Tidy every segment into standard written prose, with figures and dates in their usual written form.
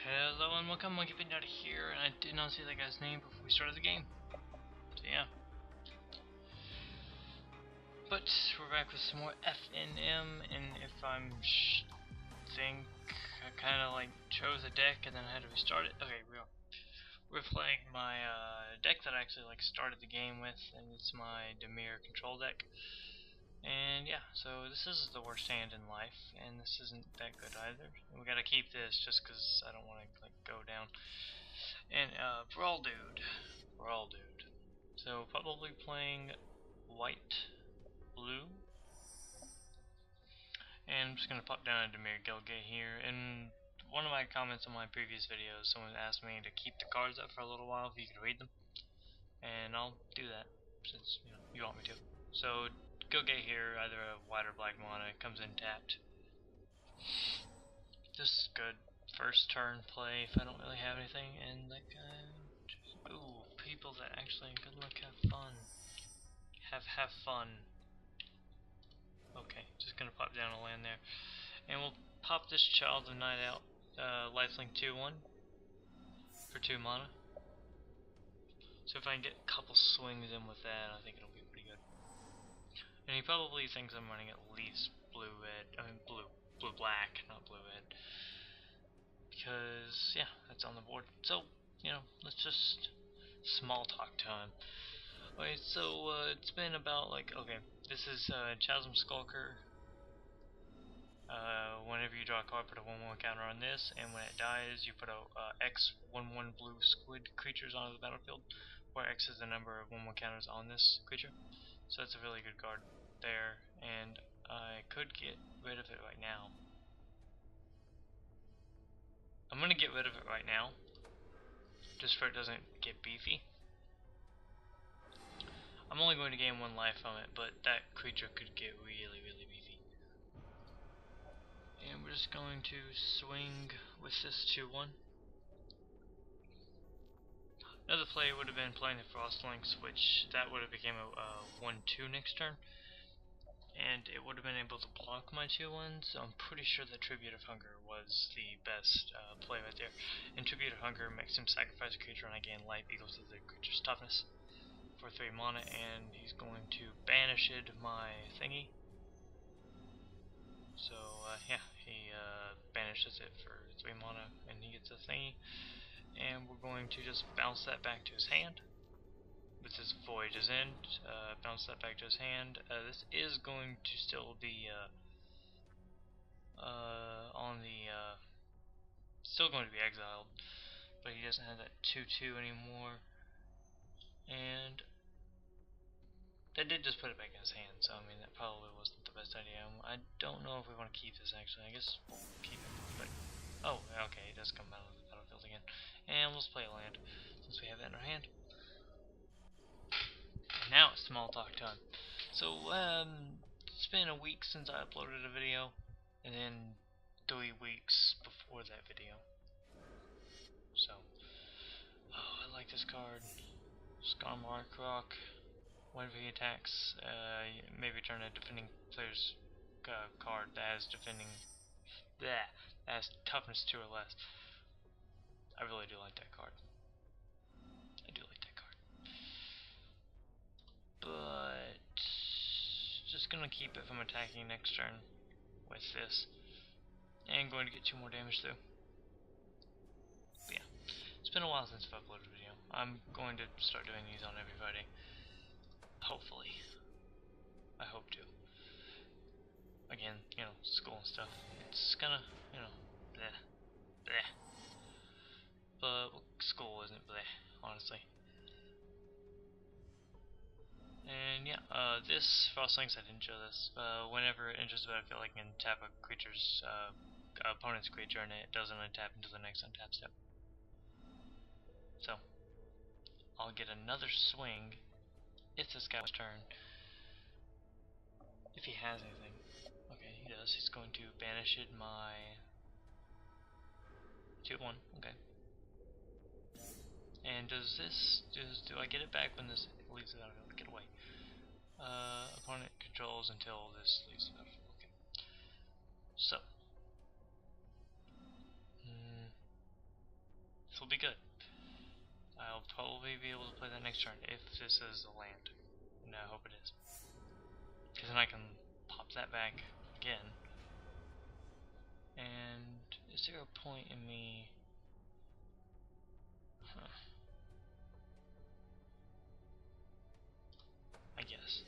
Hello and welcome, Monkey Pinata here, and I did not see that guy's name before we started the game. So yeah. But we're back with some more FNM, and if I'm think I kind of like chose a deck and then I had to restart it. Okay, we're playing my deck that I actually like started the game with, and it's my Dimir control deck. And yeah, so this is the worst hand in life, and this isn't that good either. We gotta keep this just because I don't want to like go down. And Brawl Dude. So probably playing white, blue. And I'm just gonna pop down a Dimir Gilgate here. And one of my comments on my previous videos, someone asked me to keep the cards up for a little while if you could read them. And I'll do that since you want me to. So Gilgate here, either a white or black mana, comes in tapped. Just good first turn play if I don't really have anything, and that guy. Ooh, people that actually good luck, have fun. Have fun. Okay, just gonna pop down a land there, and we'll pop this Child of Night out. Lifelink 2/1 for 2 mana. So if I can get a couple swings in with that, I think it'll be pretty good. And he probably thinks I'm running at least blue black, not blue red. Because yeah, that's on the board. So let's just small talk time. Okay, so it's been about this is Chasm Skulker. Whenever you draw a card, put a 1/1 counter on this, and when it dies, you put a X 1/1 blue squid creatures onto the battlefield, where X is the number of 1/1 counters on this creature. So that's a really good card there, and I could get rid of it right now. I'm gonna get rid of it right now, just so it doesn't get beefy. I'm only going to gain 1 life from it, but that creature could get really beefy. And we're just going to swing with this 2/1. Another play would have been playing the Frostlinks, which that would have become a 1/2 next turn. And it would have been able to block my 2/1, so I'm pretty sure that Tribute of Hunger was the best play right there. And Tribute of Hunger makes him sacrifice a creature, and I gain life equal to the creature's toughness for 3 mana, and he's going to banish it my thingy. So yeah, he banishes it for 3 mana, and he gets a thingy. And we're going to just bounce that back to his hand with his Voyage's End. Bounce that back to his hand. This is going to still be still going to be exiled, but he doesn't have that 2/2 anymore. And that did just put it back in his hand, so I mean that probably wasn't the best idea. I don't know if we want to keep this actually. I guess we'll keep it, but oh, okay, it does come out of the battlefield again. And let's play a land since we have it in our hand. And now it's small talk time. So it's been a week since I uploaded a video, and then 3 weeks before that video. So I like this card. Skarmark Rock. Whenever he attacks, maybe turn a defending player's card that has toughness 2 or less. I really do like that card. But just gonna keep it from attacking next turn with this, and going to get 2 more damage through. But yeah, it's been a while since I've uploaded a video. I'm going to start doing these on every Friday. Hopefully. I hope to. Again, school and stuff. It's kinda, bleh. But school isn't bleh, honestly. And yeah, this Frostlinks, I didn't show this. Whenever it enters the battlefield, I can tap a creature's opponent's creature, and it doesn't untap until the next untap step. So I'll get another swing if this guy's turn. If he has anything. Okay, he does. He's going to banish it my 2/1. Okay. And does this do I get it back when this leaves the battlefield? Get away. Opponent controls until this leaves the battlefield. Okay. So will be good. I'll probably be able to play that next turn if this is a land. And I hope it is. Because then I can pop that back again. And is there a point in me... I guess.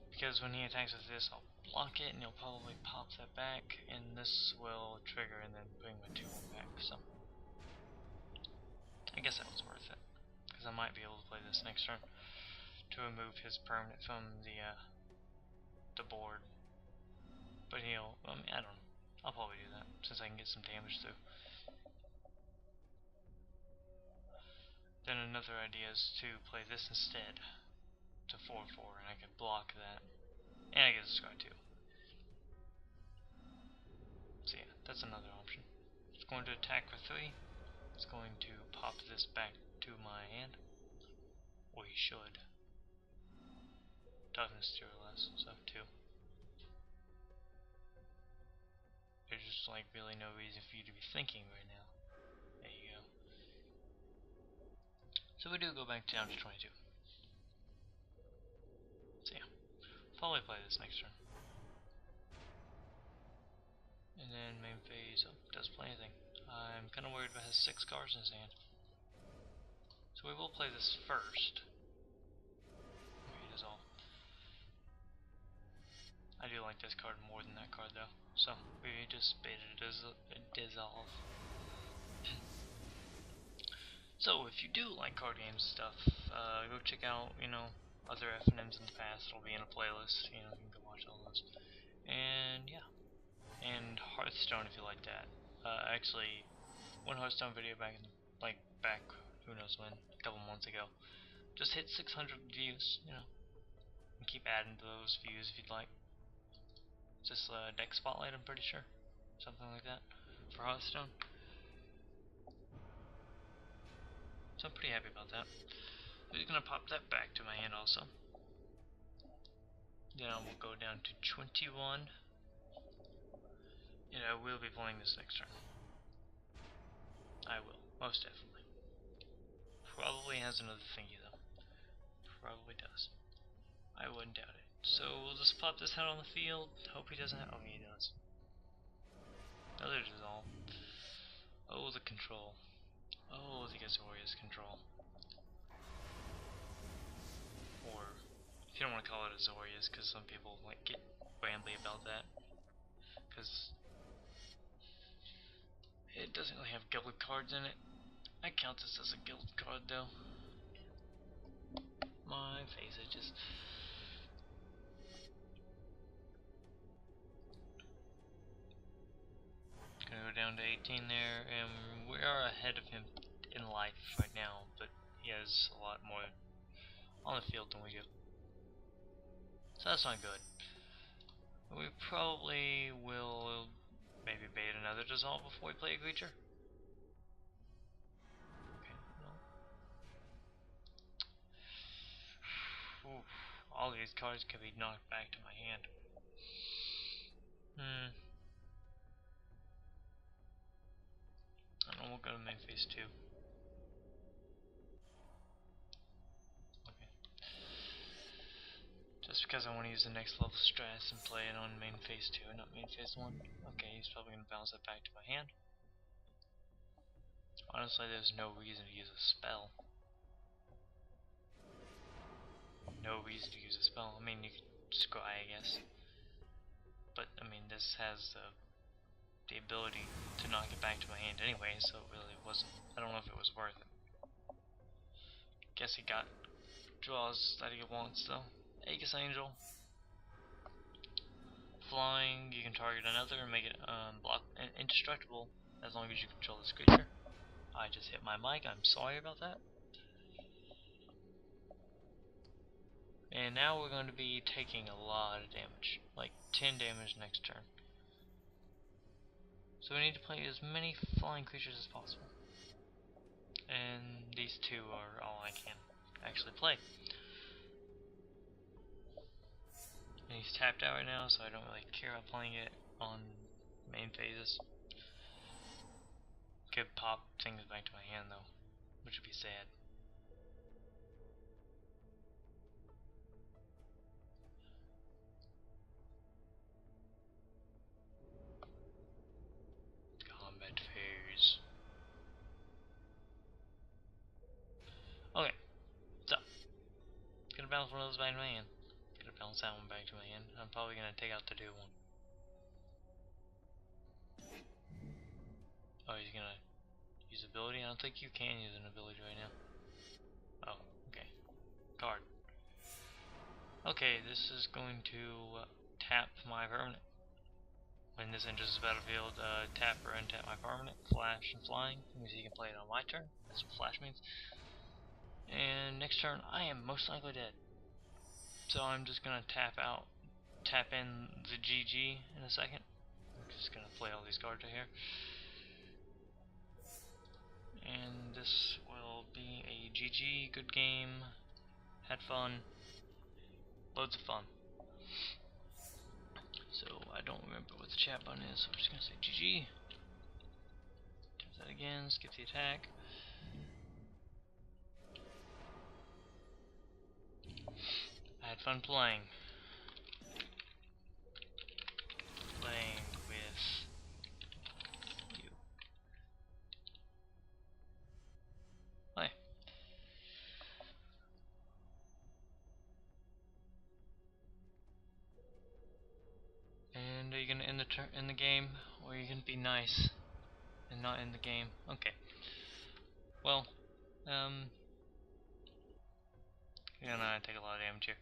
Because when he attacks with this, I'll block it and he'll probably pop that back. And this will trigger and then bring my 2-1 back. So I guess that was worth it. Because I might be able to play this next turn to remove his permanent from the board. But he'll, I don't know. I'll probably do that since I can get some damage through. Then another idea is to play this instead to 4/4, and I can block that, and I get to discard 2. So yeah, that's another option. It's going to attack for 3. It's going to pop this back to my hand. Or he should. Toughness 2 or less, so 2. There's just like really no reason for you to be thinking right now. There you go. So we do go back down to 22. So yeah, probably play this next turn. And then main phase, doesn't play anything. I'm kind of worried about his 6 cards in his hand. So we will play this first. Okay, he does all. I do like this card more than that card though. So we just baited a dissolve. So if you do like card games and stuff, go check out, other FNMs in the past. It'll be in a playlist. You can go watch all those. And yeah. And Hearthstone if you like that. Actually, one Hearthstone video back who knows when, a couple months ago, just hit 600 views, and keep adding to those views if you'd like. Just deck spotlight, I'm pretty sure, something like that, for Hearthstone. So I'm pretty happy about that. I'm just gonna pop that back to my hand also. Then I will go down to 21. And I will be playing this next turn. I will, most definitely. Probably has another thingy though. Probably does. I wouldn't doubt it. So we'll just pop this out on the field. Hope he doesn't have. Oh, he does. Another dissolve. Oh, the control. Oh, the Azorius control. Or if you don't want to call it Azorius, because some people get rambly about that. Because it doesn't really have guild cards in it. I count this as a guild card though. My face, it just. Gonna go down to 18 there, and we are ahead of him in life right now, but he has a lot more on the field than we do. So that's not good. We probably will maybe bait another dissolve before we play a creature. Okay, no. Oof, all these cards can be knocked back to my hand. I don't know, we'll go to main phase 2. Okay. Just because I want to use the next level stress and play it on main phase 2 and not main phase 1. Okay, he's probably going to bounce that back to my hand. Honestly, there's no reason to use a spell. No reason to use a spell. I mean, you could scry, I guess. But, I mean, this has the ability to knock it back to my hand anyway, so it really wasn't. I don't know if it was worth it. Guess he got draws that he wants, though. Aegis Angel. Flying, you can target another and make it block indestructible as long as you control this creature. I just hit my mic, I'm sorry about that. And now we're going to be taking a lot of damage, like 10 damage next turn. So we need to play as many flying creatures as possible. And these two are all I can actually play. And he's tapped out right now, so I don't really care about playing it on main phases. could pop things back to my hand though, which would be sad. Combat phase. Okay, so gonna bounce one of those back to my hand. Gonna bounce that one back to my hand. I'm probably gonna take out the 2-1. Oh, he's gonna use ability? I don't think you can use an ability right now. Oh, okay. Card. Okay, this is going to tap my permanent. When this enters the battlefield, tap or untap my permanent. Flash and flying. Means you can play it on my turn. That's what flash means. And next turn, I am most likely dead. So I'm just gonna tap in the GG in a second. I'm just gonna play all these cards right here. And this will be a GG, good game, had fun, loads of fun. So I don't remember what the chat button is, so I'm just gonna say GG. Tap that again, skip the attack. I had fun playing. Playing with you. Hi. And are you gonna end the game, or are you gonna be nice and not end the game? Okay. Well, you're gonna take a lot of damage here.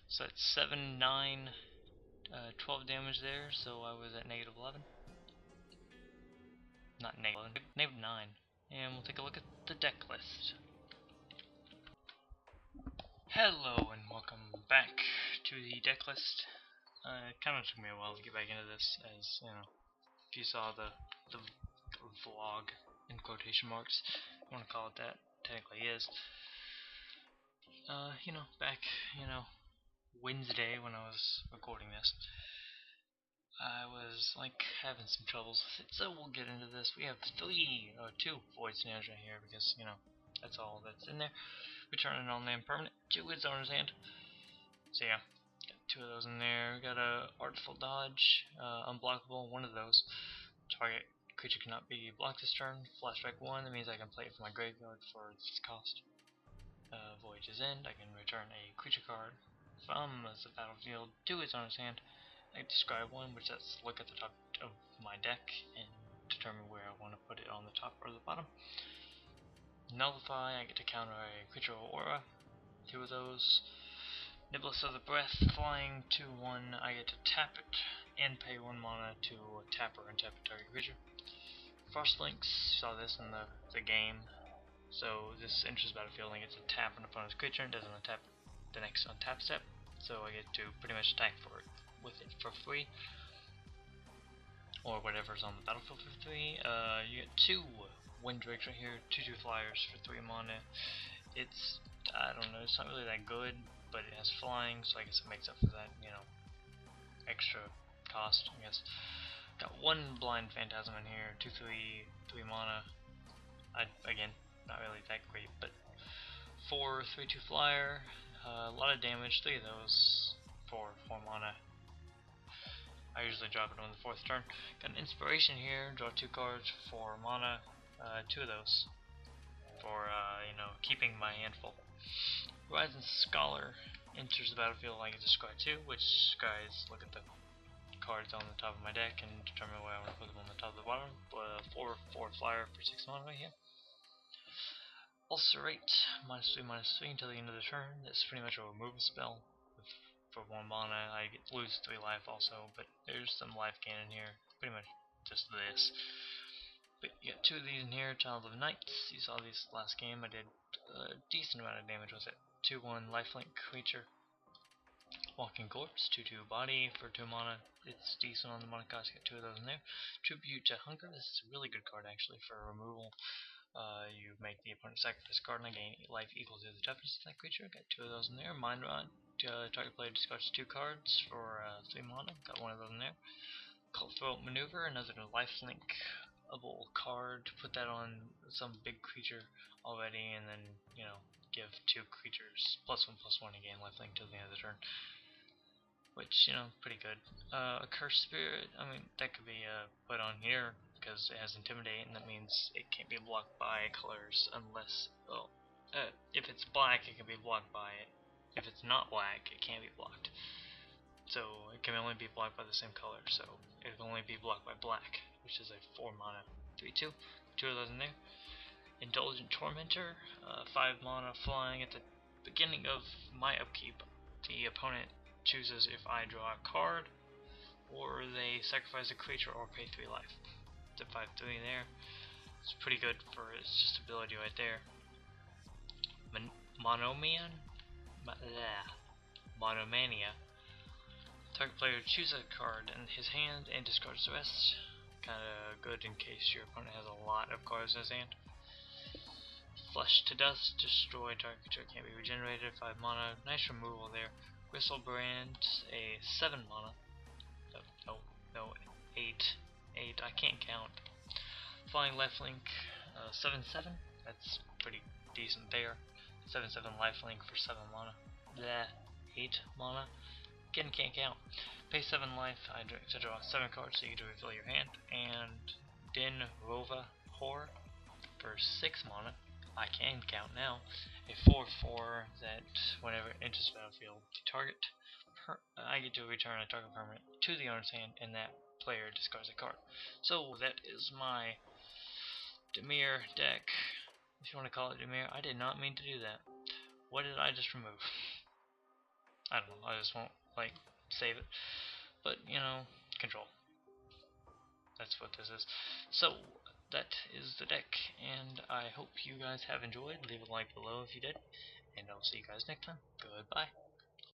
So it's 7, 9, 12 damage there. So I was at -11. Not -11, -9. And we'll take a look at the deck list. Hello and welcome back to the deck list. It kind of took me a while to get back into this, as you know, if you saw the vlog in quotation marks, if you want to call it that, technically is. Back, Wednesday when I was recording this, I was like having some troubles with it, so we'll get into this. We have 2 void snares right here because that's all that's in there. Return an all-name permanent, 2 with owner's hand. So yeah, got 2 of those in there. We got a artful dodge, unblockable, 1 of those. Target creature cannot be blocked this turn. Flashback 1, that means I can play it from my graveyard for its cost. Voyage's End, I can return a creature card from the battlefield to its owner's hand. I describe one, which lets look at the top of my deck and determine where I want to put it on the top or the bottom. Nullify, I get to counter a creature or aura. 2 of those. Nibblus of the Breath, flying 2/1, I get to tap it and pay 1 mana to tap or untap a target creature. Frostlinks, saw this in the game. So this enters the battlefield and gets a tap on the opponent's creature and doesn't untap the next untap step. So I get to pretty much attack with it for free. Or whatever's on the battlefield for 3. You get 2 Windrakes right here, 2/2 flyers for 3 mana. I don't know, it's not really that good, but it has flying, so I guess it makes up for that, extra cost, I guess. Got 1 Blind Phantasm in here, 2/3, 3 mana. Again, not really that great, but 4 3/2 flyer, a lot of damage, 3 of those for 4 mana. I usually drop it on the 4th turn. Got an Inspiration here, draw 2 cards for 4 mana, 2 of those for keeping my hand full. Horizon Scholar enters the battlefield. I get to scry 2, which guys look at the cards on the top of my deck and determine where I want to put them on the top of the bottom. 4 flyer for 6 mana right here. Ulcerate, -3/-3 until the end of the turn. That's pretty much a removal spell. For 1 mana, I lose 3 life also, but there's some life gain in here. Pretty much just this. But you got 2 of these in here, Child of Knights. You saw these last game. I did a decent amount of damage with it. 2/1 lifelink creature. Walking Corpse, 2/2 body for 2 mana. It's decent on the mana cost. You got 2 of those in there. Tribute to Hunger. This is a really good card actually for removal. You make the opponent sacrifice a card and I gain life equal to the toughness of that creature. Got 2 of those in there. Mind Rod. Target player discards 2 cards for 3 mana. Got 1 of those in there. Cutthroat Maneuver, another lifelink able card, put that on some big creature already, and then, you know, give 2 creatures +1/+1 again, lifelink till the end of the turn. Which, you know, pretty good. A Cursed Spirit, I mean, that could be put on here because it has Intimidate, and that means it can't be blocked by colors unless, well, if it's black, it can be blocked by it. If it's not black, it can't be blocked. So it can only be blocked by the same color, so it can only be blocked by black, which is a 4 mana 3/2. 2 of those in there. Indulgent Tormentor, 5 mana flying. At the beginning of my upkeep, the opponent chooses if I draw a card, or they sacrifice a creature or pay 3 life. The 5/3 there. It's pretty good for its just ability right there. Monomania. Target player chooses a card in his hand and discards the rest. Kinda good in case your opponent has a lot of cards in his hand. Flush to Dust, destroy target creature, can't be regenerated, 5 mana, nice removal there. Gristlebrand, a 7 mana, no, 8, I can't count. Flying lifelink, 7/7, that's pretty decent there. 7/7 lifelink for 7 mana, 8 mana, again can't count. Pay 7 life to draw 7 cards so you get to refill your hand, and Din Rova Hor for 6 mana. I can count now. A 4/4 that whenever it enters the battlefield, the target I get to return a target permanent to the owner's hand, and that player discards a card. So that is my Dimir deck. If you want to call it Dimir, I did not mean to do that. What did I just remove? I don't know. I just won't save it. But you know, control. That's what this is. So that is the deck, and I hope you guys have enjoyed. Leave a like below if you did, and I'll see you guys next time. Goodbye.